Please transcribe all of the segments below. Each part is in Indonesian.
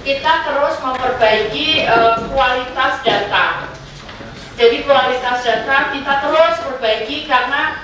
kita terus memperbaiki kualitas data. Jadi kualitas data kita terus perbaiki karena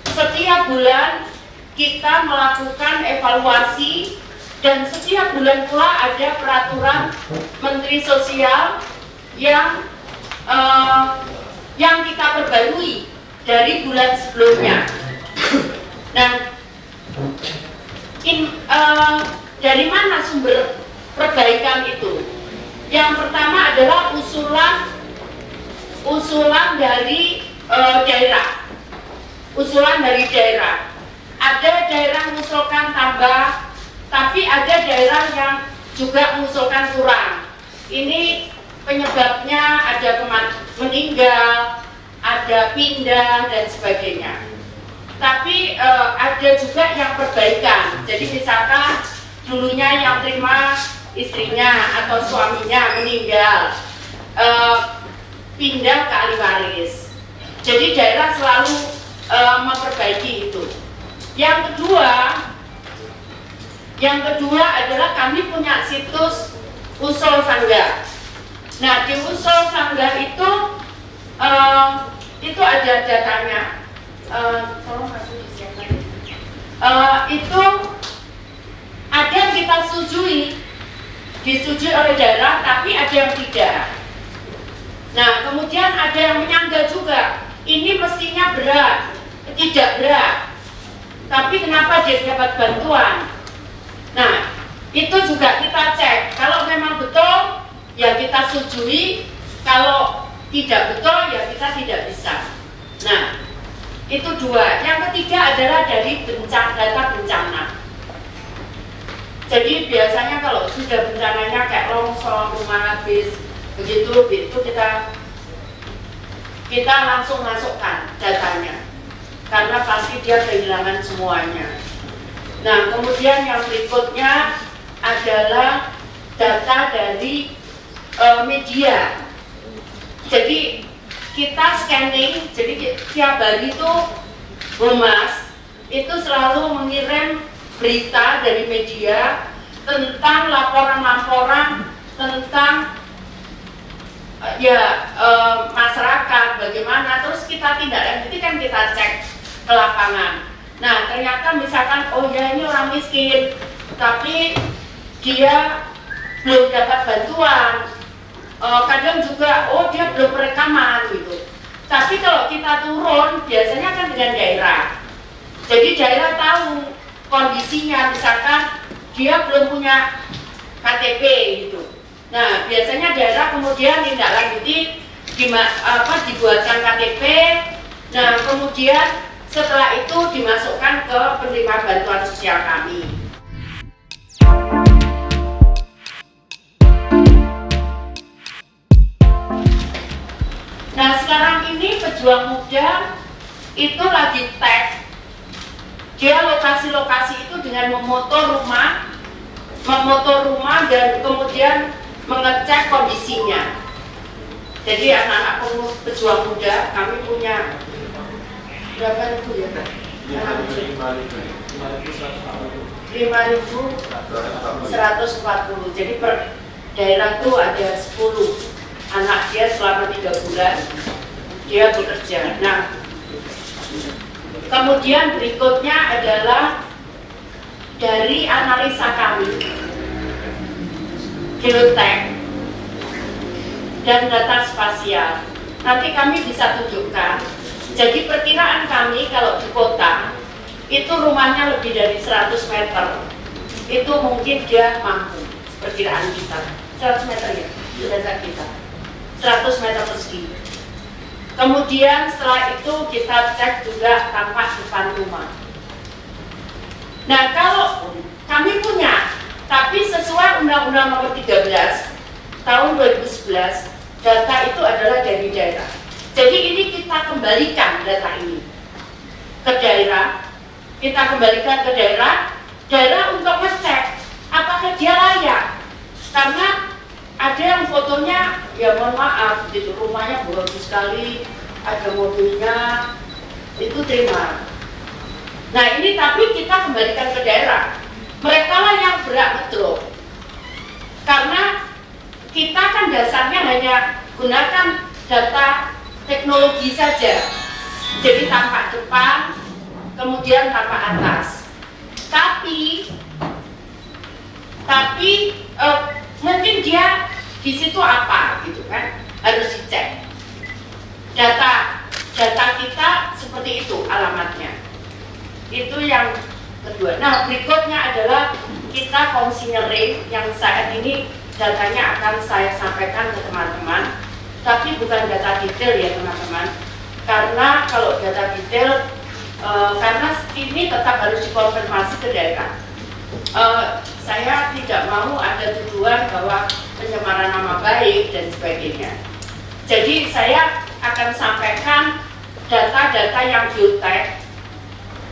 setiap bulan kita melakukan evaluasi dan setiap bulan pula ada peraturan Menteri Sosial yang kita perbarui dari bulan sebelumnya. Nah, dari mana sumber perbaikan itu? Yang pertama adalah usulan dari daerah. Usulan dari daerah. Ada daerah mengusulkan tambah, tapi ada daerah yang juga mengusulkan kurang. Ini penyebabnya ada meninggal, ada pindah dan sebagainya. Tapi ada juga yang perbaikan. Jadi misalkan dulunya yang terima istrinya atau suaminya meninggal, pindah ke ahli waris. Jadi daerah selalu memperbaiki itu. Yang kedua adalah kami punya situs Usul Sangga. Nah, di Usul Sangga itu ada datanya. Tolong kasih disiapkan. Itu ada yang kita disetujui oleh daerah, tapi ada yang tidak. Nah, kemudian ada yang menyangga juga. Ini mestinya berat, tidak berat. Tapi kenapa dia dapat bantuan? Nah, itu juga kita cek. Kalau memang betul, ya kita setujui. Kalau tidak betul, ya kita tidak bisa. Nah, itu dua. Yang ketiga adalah dari data bencana. Jadi biasanya kalau sudah bencananya kayak longsor, rumah habis, begitu itu kita langsung masukkan datanya. Karena pasti dia kehilangan semuanya. Nah, kemudian yang berikutnya adalah data dari media. Jadi kita scanning, jadi tiap hari itu Humas itu selalu mengirim berita dari media tentang laporan-laporan tentang masyarakat bagaimana, terus kita tindak lanjuti kan, kita cek ke lapangan. Nah, ternyata misalkan oh ya ini orang miskin tapi dia belum dapat bantuan, kadang juga oh dia belum perekaman gitu. Tapi kalau kita turun biasanya kan dengan daerah, jadi daerah tahu kondisinya, misalkan dia belum punya KTP gitu. Nah, biasanya daerah kemudian tindak lanjuti dibuatkan KTP. Nah, kemudian setelah itu dimasukkan ke penerima bantuan sosial kami. Nah, sekarang ini pejuang muda itu lagi tag. Dia lokasi-lokasi itu dengan memoto rumah dan kemudian mengecek kondisinya. Jadi anak-anak pejuang muda kami punya berapa ribu ya? 5.140. Jadi per daerah itu ada 10 anak dia selama 3 bulan dia bekerja. Nah, kemudian berikutnya adalah dari analisa kami, geotek dan data spasial. Nanti kami bisa tunjukkan. Jadi perkiraan kami kalau di kota itu rumahnya lebih dari 100 meter, itu mungkin dia mampu, perkiraan kita 100 meter ya, dasar kita 100 meter persegi. Kemudian setelah itu kita cek juga tampak depan rumah. Nah, kalau kami punya, tapi sesuai Undang-Undang Nomor 13 tahun 2011, data itu adalah dari daerah. Jadi ini kita kembalikan data ini ke daerah, daerah untuk ngecek apakah dia layak. Karena ada yang fotonya, ya mohon maaf, gitu, rumahnya bagus sekali, ada mobilnya, itu terima. Nah ini tapi kita kembalikan ke daerah, mereka lah yang berhak ngedrop. Karena kita kan dasarnya hanya gunakan data teknologi saja, jadi tampak depan, kemudian tampak atas. Tapi mungkin dia di situ apa gitu kan, harus dicek. Data kita seperti itu alamatnya. Itu yang kedua. Nah, berikutnya adalah kita considering yang saat ini datanya akan saya sampaikan ke teman-teman, tapi bukan data detail ya teman-teman. Karena kalau data detail, karena ini tetap harus dikonfirmasi ke daerah. Saya tidak mau ada tuduhan bahwa pencemaran nama baik dan sebagainya. Jadi saya akan sampaikan data-data yang geotek,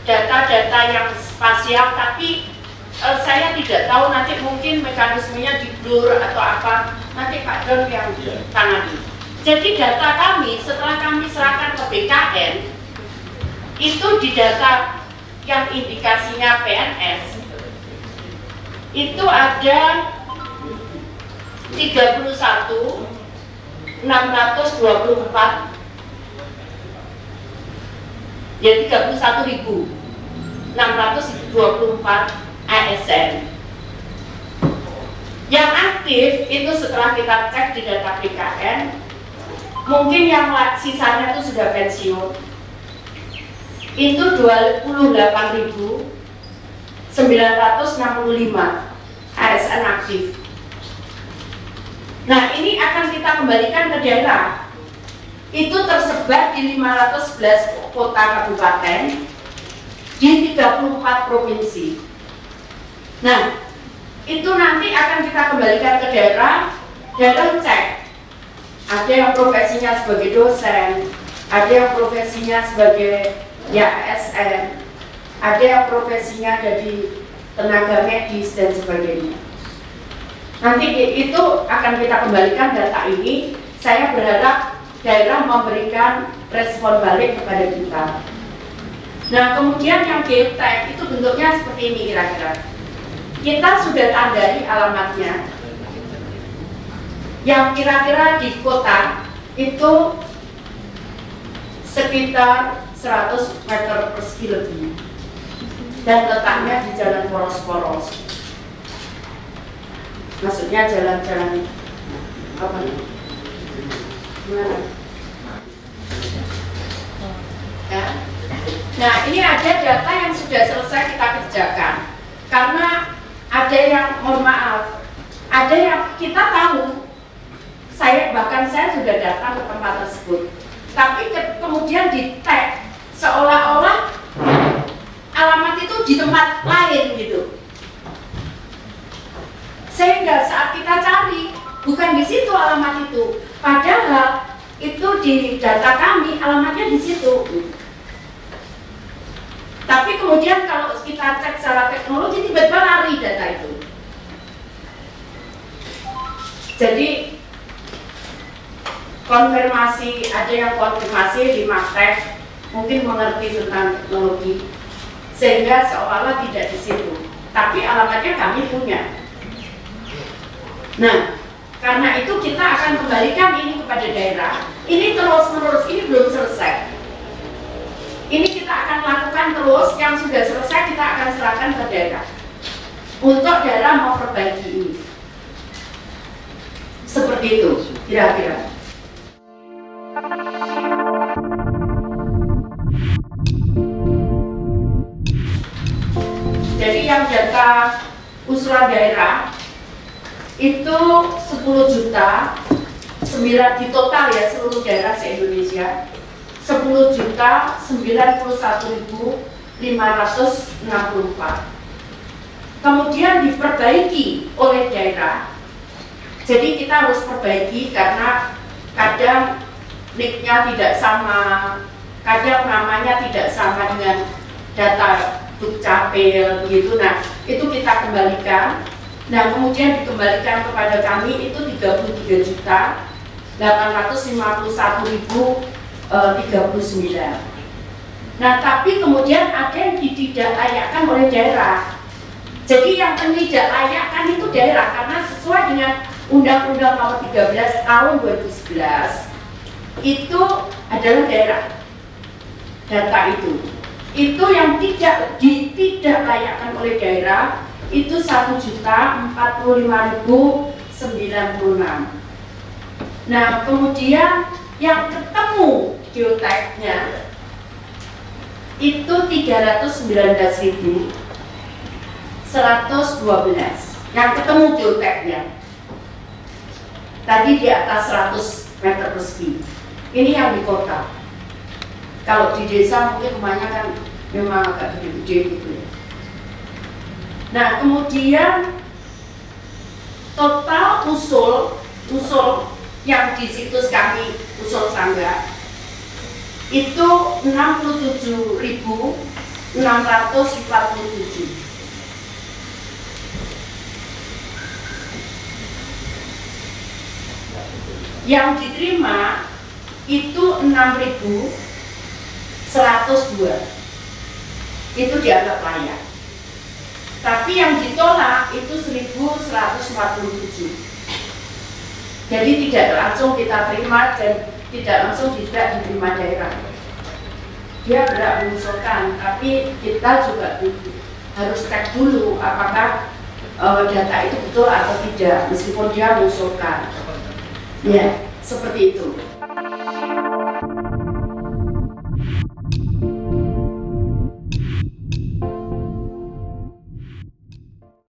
data-data yang spasial, tapi saya tidak tahu nanti mungkin mekanismenya di blur atau apa, nanti Pak Don yang tangani. Jadi data kami setelah kami serahkan ke BKN, itu di data yang indikasinya PNS, itu ada 31.624, ya 31.624 ASN. Yang aktif itu setelah kita cek di data BKN, mungkin yang sisanya itu sudah pensiun, itu 28.965 ASN aktif. Nah, ini akan kita kembalikan ke daerah. Itu tersebar di 511 kota kabupaten di 34 provinsi. Nah, itu nanti akan kita kembalikan ke daerah. Daerah cek. Ada yang profesinya sebagai dosen, ada yang profesinya sebagai ASN, ada yang profesinya jadi tenaga medis dan sebagainya. Nanti itu akan kita kembalikan data ini. Saya berharap daerah memberikan respon balik kepada kita. Nah, kemudian yang geotek itu bentuknya seperti ini kira-kira. Kita sudah tandai alamatnya. Yang kira-kira di kota itu sekitar 100 meter persegi lebih. Dan letaknya di jalan poros-poros. Maksudnya jalan-jalan apa nih? Gimana? Ya. Nah, ini ada data yang sudah selesai kita kerjakan. Karena ada yang, mohon maaf, ada yang kita tahu, bahkan saya sudah datang ke tempat tersebut, tapi kemudian di tag seolah-olah alamat itu di tempat lain gitu. Sehingga saat kita cari, bukan di situ alamat itu, padahal itu di data kami alamatnya di situ. Tapi kemudian kalau kita cek secara teknologi, tiba-tiba lari data itu. Jadi konfirmasi, ada yang konfirmasi di Maktek mungkin mengerti tentang teknologi, sehingga seolah-olah tidak di situ. Tapi alamatnya kami punya. Nah, karena itu kita akan kembalikan ini kepada daerah. Ini terus-menerus, ini belum selesai. Ini kita akan lakukan terus, yang sudah selesai kita akan serahkan ke daerah. Untuk daerah mau perbaiki ini. Seperti itu, kira-kira. Jadi yang data usulan daerah itu 10 juta 9 di total ya, seluruh daerah se-Indonesia 10.91.564. Kemudian diperbaiki oleh daerah. Jadi kita harus perbaiki karena kadang nicknya tidak sama, kadang namanya tidak sama dengan data Dukcapil begitu. Nah, itu kita kembalikan. Nah, kemudian dikembalikan kepada kami itu 33.851.039. Nah, tapi kemudian ada yang tidak layakkan oleh daerah. Jadi yang tidak layakkan itu daerah karena sesuai dengan Undang-Undang Nomor 13 Tahun 2011 itu adalah daerah. Data itu yang tidak layakkan oleh daerah itu 1.045.096. Nah, kemudian yang ketemu geoteknya itu 319.112 yang ketemu geoteknya. Tadi di atas 100 meter persegi. Ini yang di kota. Kalau di desa mungkin rumahnya kan memang agak gede-gede gitu ya. Nah, kemudian total usul yang di situs kami, usul Sangga itu 67.647. Yang diterima itu 6.102. Itu dianggap layak. Tapi yang ditolak itu 1.147. Jadi tidak langsung kita terima dan tidak langsung juga diterima daerah. Dia berhak mengusulkan, tapi kita juga harus cek dulu apakah data itu betul atau tidak, meskipun dia mengusulkan. Ya, seperti itu.